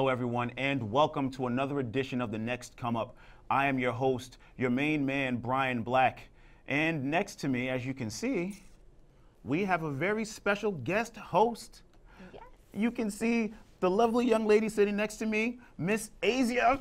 everyone, and welcome to another edition of The Next Come Up. I am your host, your main man, Brian Black. And next to me, as you can see, we have a very special guest host. Yes. You can see the lovely young lady sitting next to me, Miss Azia.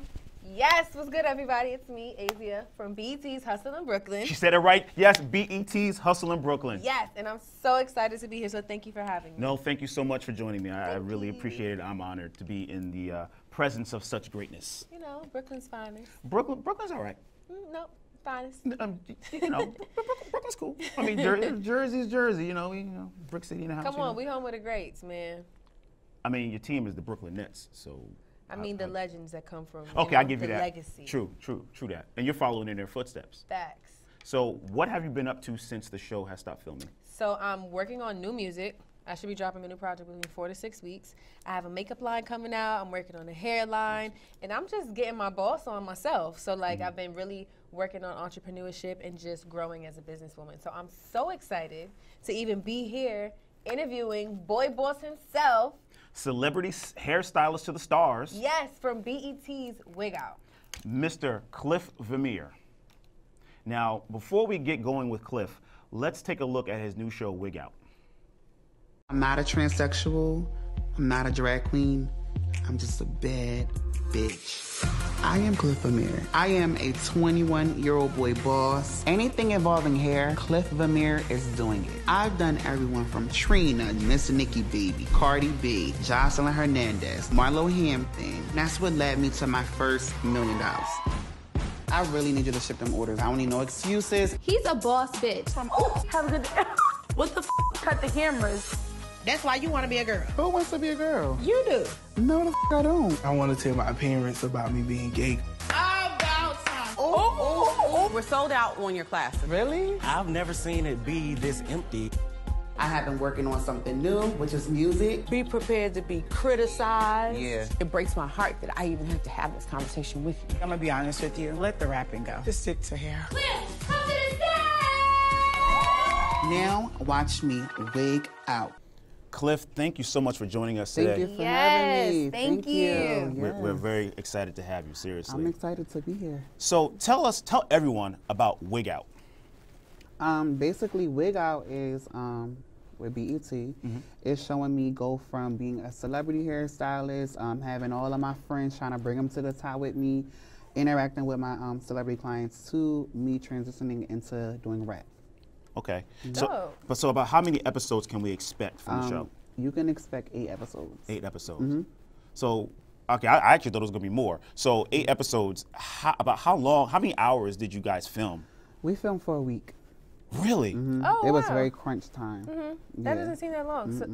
Yes, what's good, everybody? It's me, Azia, from BET's Hustle in Brooklyn. She said it right. Yes, BET's Hustle in Brooklyn. Yes, and I'm so excited to be here, so thank you for having me. No, thank you so much for joining me. I really you. appreciate it. I'm honored to be in the presence of such greatness. You know, Brooklyn's finest. Brooklyn's all right. No, finest. You know, Brooklyn's cool. I mean, Jersey's Jersey. You know, Brick City in the house. Come on, we home with the greats, man. I mean, your team is the Brooklyn Nets, so. I mean, the legends that come from. Okay, I give you the that. Legacy. True that. And you're following in their footsteps. Facts. So, what have you been up to since the show has stopped filming? So I'm working on new music. I should be dropping a new project within 4 to 6 weeks. I have a makeup line coming out. I'm working on a hairline, and I'm just getting my boss on myself. So like I've been really working on entrepreneurship and just growing as a businesswoman. So I'm so excited to even be here interviewing boy boss himself. Celebrity hairstylist to the stars. Yes, from BET's Wig Out. Mr. Cliff Vmir. Now, before we get going with Cliff, let's take a look at his new show, Wig Out. I'm not a transsexual. I'm not a drag queen. I'm just a bad bitch. I am Cliff Vmir. I am a 21-year-old boy boss. Anything involving hair, Cliff Vmir is doing it. I've done everyone from Trina, Miss Nikki Baby, Cardi B, Jocelyn Hernandez, Marlo Hampton. That's what led me to my first $1 million. I really need you to ship them orders. I don't need no excuses. He's a boss bitch. Have a good day. What the cut the cameras? That's why you want to be a girl. Who wants to be a girl? You do. No, the I don't. I want to tell my parents about me being gay. About time. We're sold out on your class. Really? I've never seen it be this empty. I have been working on something new, which is music. Be prepared to be criticized. Yeah. It breaks my heart that I even have to have this conversation with you. I'm going to be honest with you. Let the rapping go. Just stick to hair. Now, watch me wig out. Cliff, thank you so much for joining us today. Thank you for having me. Thank you. Yes. We're very excited to have you, seriously. I'm excited to be here. So tell everyone about Wig Out. Basically, Wig Out is with BET. It's showing me go from being a celebrity hairstylist, having all of my friends trying to bring them to the top with me, interacting with my celebrity clients, to me transitioning into doing rap. Okay. Dope. So about how many episodes can we expect from the show? You can expect 8 episodes. 8 episodes. So, okay, I actually thought it was going to be more. So 8 episodes. About how long, how many hours did you guys film? We filmed for a week. Really? Oh, It was wow. very crunch time. That doesn't seem that long. So,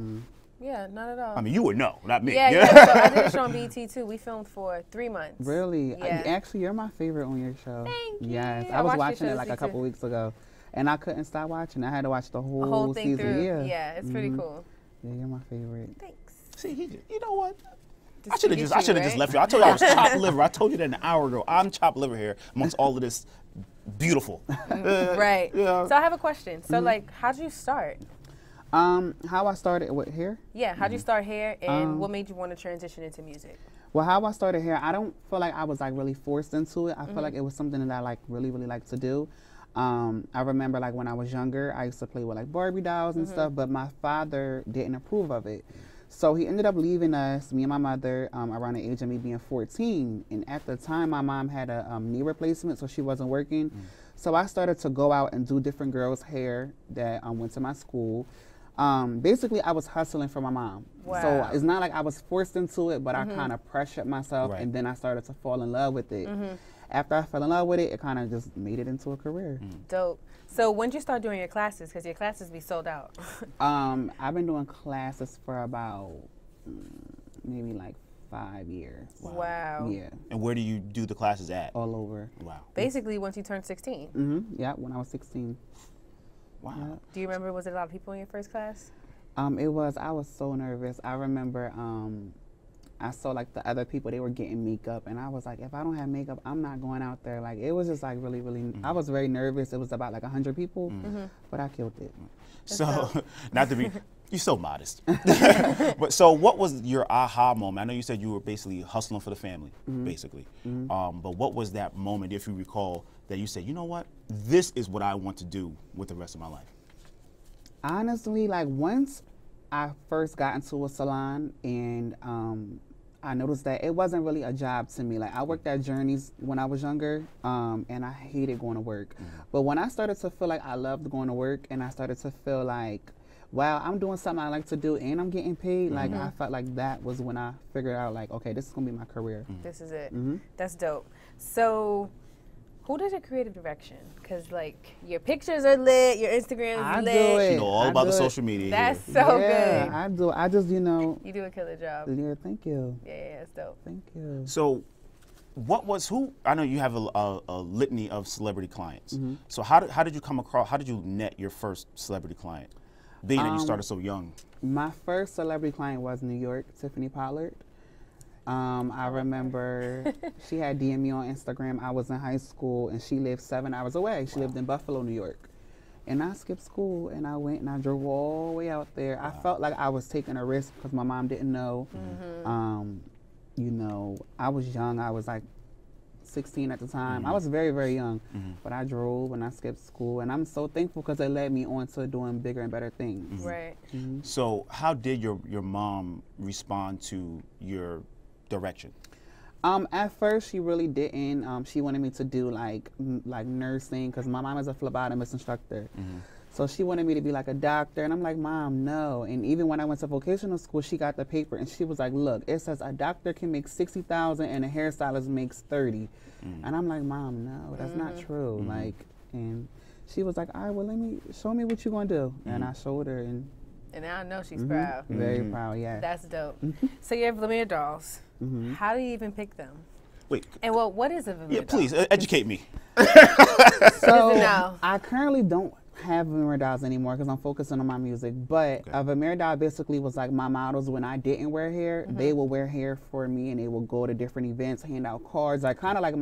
yeah, not at all. I mean, you would know, not me. Yeah. So I did a show on BET too. We filmed for 3 months. Really? Yeah. Actually, you're my favorite on your show. Thank you. Yes, I I was watched your watching it shows, like me a couple too. weeks ago, and I couldn't stop watching. I had to watch the The whole, whole thing season. through. Yeah, It's pretty cool. Yeah, you're my favorite. Thanks. See, you know what? I Just should to have get just you, just right? left you. I told you I was chopped liver. I told you that an hour ago. I'm chopped liver here amongst all of this beautiful. Right. Yeah. So I have a question. So like, how'd you start? How I started with hair? Yeah. How'd you start hair, and what made you want to transition into music? Well, how I started hair, I don't feel like I was like really forced into it. I feel like it was something that I like really like to do. I remember like when I was younger, I used to play with like Barbie dolls and stuff, but my father didn't approve of it. So he ended up leaving us, me and my mother, around the age of me being 14. And at the time, my mom had a knee replacement, so she wasn't working. So I started to go out and do different girls' hair that went to my school. Basically, I was hustling for my mom. Wow. So it's not like I was forced into it, but I kind of pressured myself, Right. and then I started to fall in love with it. After I fell in love with it, it kind of just made it into a career. Dope. So when did you start doing your classes? Because your classes be sold out. I've been doing classes for about maybe like 5 years. Wow. Yeah, And where do you do the classes at? all over. Wow. Basically, once you turned 16. Yeah, when I was 16. Wow. Do you remember, was it a lot of people in your first class? I was so nervous. I remember I saw like the other people, they were getting makeup, and I was like, if I don't have makeup, I'm not going out there. Like, it was just like really, I was very nervous. It was about like 100 people, but I killed it. So, not to be, You're so modest. But so what was your aha moment? I know you said you were basically hustling for the family, basically. But what was that moment, if you recall, that you said, you know what, this is what I want to do with the rest of my life? Honestly, like once I first got into a salon and I noticed that it wasn't really a job to me. Like I worked at Journeys when I was younger, and I hated going to work. But when I started to feel like I loved going to work, and I started to feel like, wow, I'm doing something I like to do, and I'm getting paid. Like I felt like that was when I figured out, like, okay, this is gonna be my career. This is it. That's dope. So, who does your creative direction? Because like your pictures are lit, your Instagram is lit. Do it. You know all about the social media. That's here. so Yeah, good. I do. I just, you know. You do a killer job. Yeah, thank you. Yeah, it's dope. Thank you. So, I know you have a litany of celebrity clients. So how did you come across, how did you net your first celebrity client, being that you started so young? My first celebrity client was New York, Tiffany Pollard. I remember she had DM'd me on Instagram. I was in high school and she lived 7 hours away. She lived in Buffalo, New York. And I skipped school and I went and I drove all the way out there. I felt like I was taking a risk because my mom didn't know. You know, I was young. I was like 16 at the time. I was very, very young. But I drove and I skipped school. And I'm so thankful because it led me on to doing bigger and better things. Right. So how did your mom respond to your direction? At first, she really didn't. She wanted me to do like nursing because my mom is a phlebotomist instructor. So she wanted me to be like a doctor, and I'm like, Mom, no. And even when I went to vocational school, she got the paper, and she was like, look, it says a doctor can make $60,000 and a hairstylist makes 30. And I'm like, Mom, no, that's not true. Like, and she was like, all right, well, show me what you're gonna do. And I showed her, and now I know she's proud. very proud, yeah. That's dope. So you have Vmir dolls. How do you even pick them? Wait. And well, what is a Vmir doll? Please educate me. So now? I currently don't have Vmir dolls anymore because I'm focusing on my music. But a Vmir doll basically was like my models when I didn't wear hair. They will wear hair for me, and they will go to different events, hand out cards, like kind of like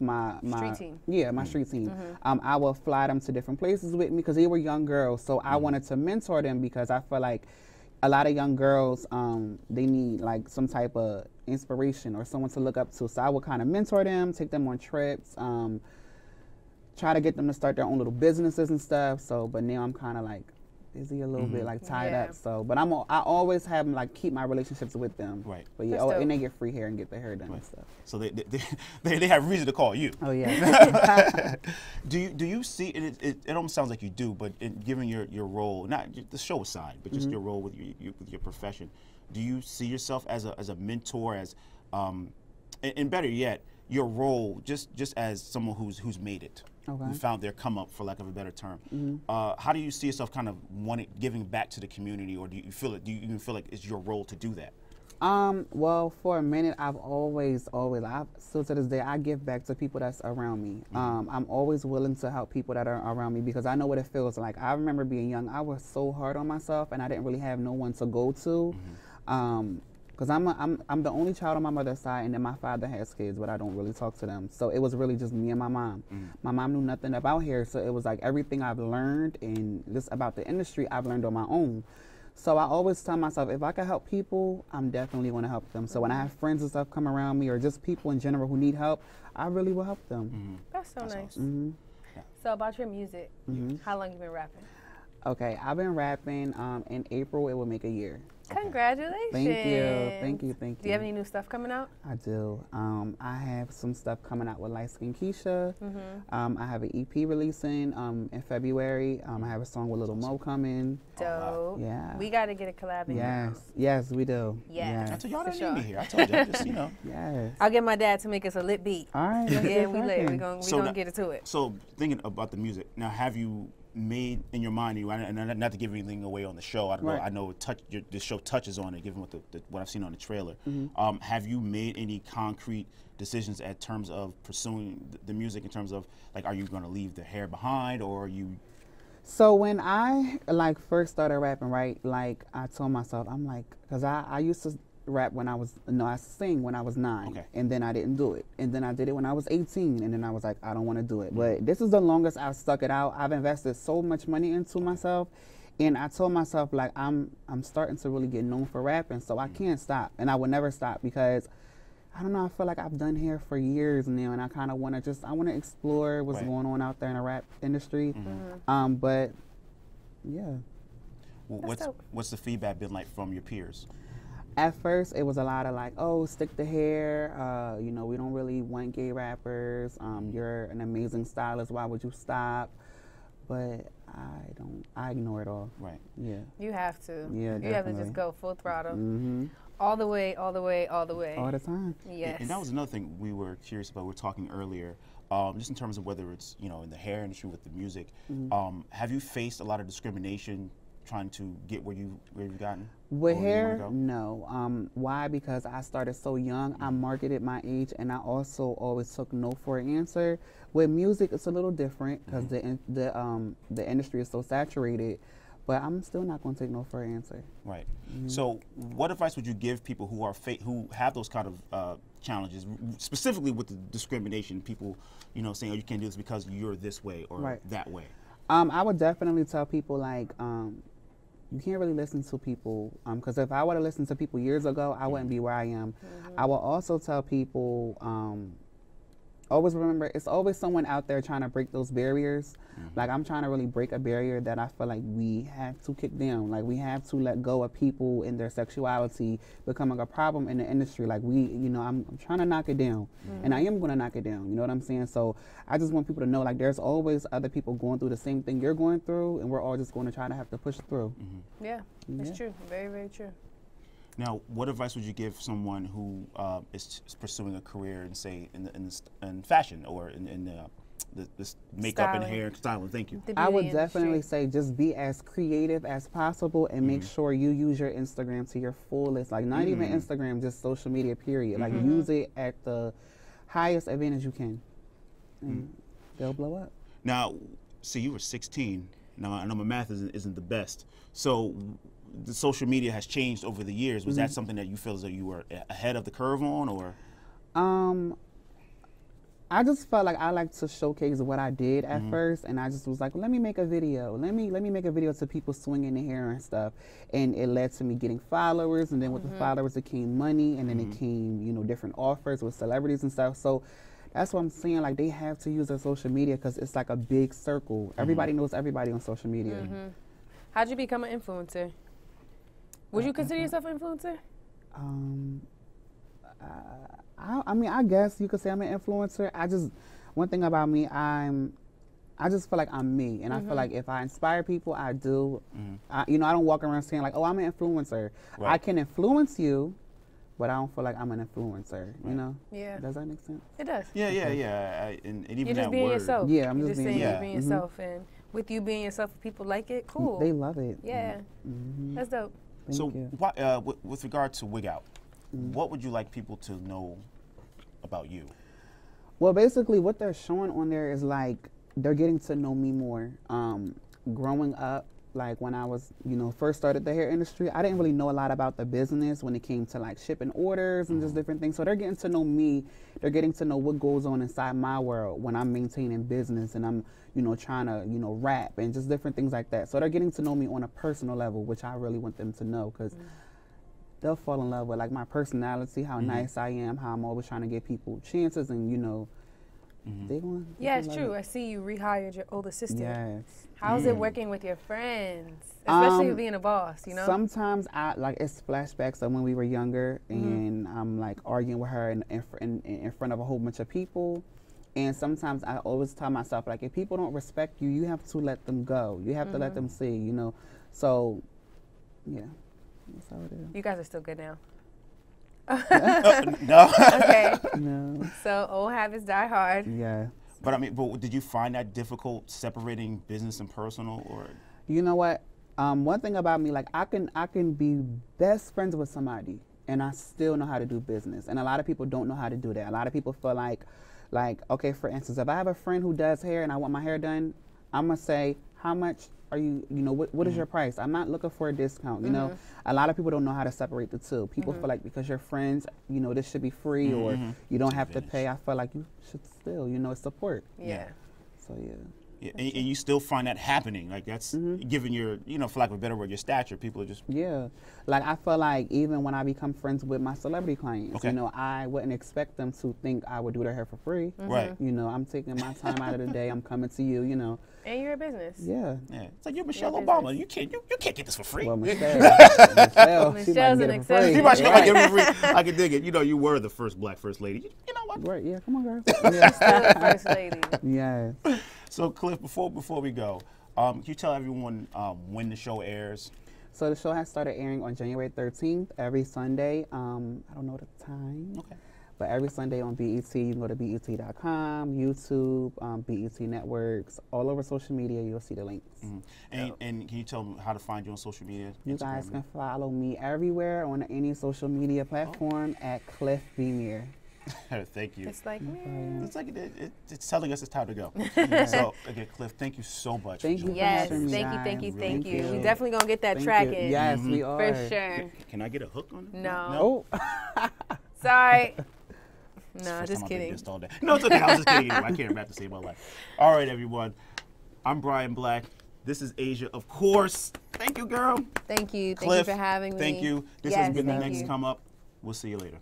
my street team. Yeah, my street team. I will fly them to different places with me because they were young girls. So I wanted to mentor them because I feel like a lot of young girls, they need like some type of inspiration or someone to look up to. So I would kind of mentor them, take them on trips, try to get them to start their own little businesses and stuff. So, but now I'm kind of like busy a little bit, like tied up. So, but I always have them like keep my relationships with them. Right. But yeah, and they get free hair and get their hair done and stuff. So they have reason to call you. Oh yeah. Do you see it almost sounds like you do, but given your role, not the show aside, but just your role with your profession, do you see yourself as a mentor, as and better yet, your role just as someone who's made it, who found their come up, for lack of a better term? How do you see yourself kind of giving back to the community, or do you even feel like it's your role to do that? Well, for a minute, I've always, still to this day, I give back to people that's around me. I'm always willing to help people that are around me because I know what it feels like. I remember being young, I was so hard on myself and I didn't really have no one to go to. Because I'm the only child on my mother's side, and then my father has kids, but I don't really talk to them. So it was really just me and my mom. My mom knew nothing about hair, so it was like everything I've learned and just about the industry I've learned on my own. So I always tell myself, if I can help people, I'm definitely going to help them. So when I have friends and stuff come around me, or just people in general who need help, I really will help them. That's so nice. Awesome. So about your music, how long you been rapping? Okay, I've been rapping. In April, it will make a year. Congratulations. Thank you. Do you have any new stuff coming out? I do. I have some stuff coming out with Light Skin Keisha. I have an EP releasing in February. I have a song with Lil Mo coming. Dope. Yeah. We got to get a collab in. Yes, we do. Yes. I told y'all For don't sure. need me here. I told you, just, you know. Yes. I'll get my dad to make us a lit beat. All right. Yeah, we lit. We're So going now- to get into it. So thinking about the music, now have you made in your mind, and not to give anything away on the show, I know the show touches on it, given what I've seen on the trailer. Have you made any concrete decisions in terms of pursuing the music, in terms of like, are you going to leave the hair behind, or are you? So when I first started rapping, right, like I told myself, I'm like, because I used to rap I sing when I was 9, and then I didn't do it, and then I did it when I was 18, and then I was like, I don't want to do it. But this is the longest I've stuck it out. I've invested so much money into myself, And I told myself, like, I'm starting to really get known for rapping, so I can't stop, and I will never stop, because I don't know, I feel like I've done hair for years now, and I kind of want to I want to explore what's going on out there in the rap industry. But yeah. Well, what's the feedback been like from your peers? At first, it was a lot of like, oh, stick the hair. You know, we don't really want gay rappers. You're an amazing stylist. Why would you stop? But I ignore it all. Right. Yeah. You have to. Yeah, You have to just go full throttle. Mm-hmm. All the way, all the way, all the way. All the time. Yes. And that was another thing we were curious about. We were talking earlier, just in terms of whether it's, you know, in the hair industry with the music. Have you faced a lot of discrimination trying to get where you've gotten? With hair, no. Why? Because I started so young. I marketed my age, and I also always took no for an answer. With music, it's a little different because the industry is so saturated. But I'm still not going to take no for an answer. Right. So, what advice would you give people who are who have those kind of challenges, specifically with the discrimination? People, you know, saying, "Oh, you can't do this because you're this way or that way." I would definitely tell people, like, you can't really listen to people, because if I would have listened to people years ago, I wouldn't be where I am. I will also tell people, always remember, it's always someone out there trying to break those barriers. Like, I'm trying to really break a barrier that I feel like we have to kick down. Like, we have to let go of people and their sexuality becoming a problem in the industry. Like, you know, I'm trying to knock it down, and I am going to knock it down. You know what I'm saying? So I just want people to know, like, there's always other people going through the same thing you're going through, and we're all just going to try to have to push through. Yeah, that's true. Very, very true. Now, what advice would you give someone who is pursuing a career in, say, in fashion or in this makeup and hair and styling? Thank you. I would definitely say just be as creative as possible and make sure you use your Instagram to your fullest. Like, not even Instagram, just social media, period. Like, use it at the highest advantage you can, and they'll blow up. Now, see, you were 16. Now, I know my math isn't the best. So, the social media has changed over the years. Was that something that you feel as though you were ahead of the curve on, or? I just felt like I like to showcase what I did at first, and I just was like, let me make a video. Let me make a video to people swinging the hair and stuff, and it led to me getting followers, and then with the followers it came money, and then it came, you know, different offers with celebrities and stuff. So that's what I'm saying. Like, they have to use their social media because it's like a big circle. Everybody knows everybody on social media. How'd you become an influencer? Would you consider yourself an influencer? I mean, I guess you could say I'm an influencer. One thing about me, I just feel like I'm me, and I feel like if I inspire people, I do. You know, I don't walk around saying like, "Oh, I'm an influencer." I can influence you, but I don't feel like I'm an influencer. You know? Yeah. Does that make sense? It does. Yeah, yeah, yeah. And even You're that just being word. yourself. Yeah, I'm You're just saying being you're being yourself, and with you being yourself, if people like it, cool. They love it. Yeah, that's dope. So, with regard to Wig Out, what would you like people to know about you? Well, basically, what they're showing on there is like they're getting to know me more. Growing up, like when I was, you know, first started the hair industry, I didn't really know a lot about the business when it came to like shipping orders and just different things. So they're getting to know me. They're getting to know what goes on inside my world when I'm maintaining business and I'm, you know, trying to, you know, rap and just different things like that. So they're getting to know me on a personal level, which I really want them to know, because they'll fall in love with like my personality, how nice I am, how I'm always trying to give people chances, and you know, they going. Yeah, it's true. I see you rehired your older sister. Yes. How's it working with your friends, especially being a boss? You know. Sometimes it's flashbacks of when we were younger, and I'm like arguing with her in front of a whole bunch of people. And sometimes I always tell myself, like, if people don't respect you, you have to let them go. You have to let them see, you know. So, yeah, that's how it is. You guys are still good now. No. Okay. No. So old habits die hard. Yeah. But I mean, did you find that difficult separating business and personal, or? You know what? One thing about me, like, I can be best friends with somebody, and I still know how to do business. And a lot of people don't know how to do that. A lot of people feel like, okay, for instance, if I have a friend who does hair and I want my hair done, I'm gonna say, how much are you, you know, what is your price? I'm not looking for a discount, you know. A lot of people don't know how to separate the two. People feel like because you're friends, you know, this should be free or you don't have to pay. I feel like you should still, you know, support. Yeah. So, yeah. Yeah, and you still find that happening. Like that's given your, you know, for lack of a better word, your stature. People are just like I feel like even when I become friends with my celebrity clients, Okay. you know, I wouldn't expect them to think I would do their hair for free. Right. You know, I'm taking my time out of the day. I'm coming to you. You know. And you're a business. Yeah. Yeah, it's like you're Michelle Your Obama. business. You can't get this for free. Well, Michelle, she Michelle's might an get it for free. exception. She might get it for free. I can dig it. You know, you were the first black first lady. You know what? Right, yeah, come on, girl. Still the first lady. Yes. So, Cliff, before we go, can you tell everyone when the show airs? So the show has started airing on January 13th every Sunday. I don't know the time. Okay. But every Sunday on BET, you can go to BET.com, YouTube, BET Networks, all over social media, you'll see the links. And can you tell them how to find you on social media? You guys can follow me everywhere on any social media platform at Cliff Vmir. Thank you. It's like me. It's like it's telling us it's time to go. So again, Cliff, thank you so much. Thank you. Yes, having me, thank you, guys. thank you, thank you. you. We definitely gonna get that Thank track you. in. Yes, we are. For sure. Can I get a hook on it? No. Oh. Sorry. No, First just time I've been kidding. dissed all day. No, it's okay. I was just kidding. I can't rap to save my life. All right, everyone. I'm Brian Black. This is Asia, of course. Thank you, girl. Thank you. Thank Cliff, you for having me. thank you. This Yes, has been the thank next you. come up. We'll see you later.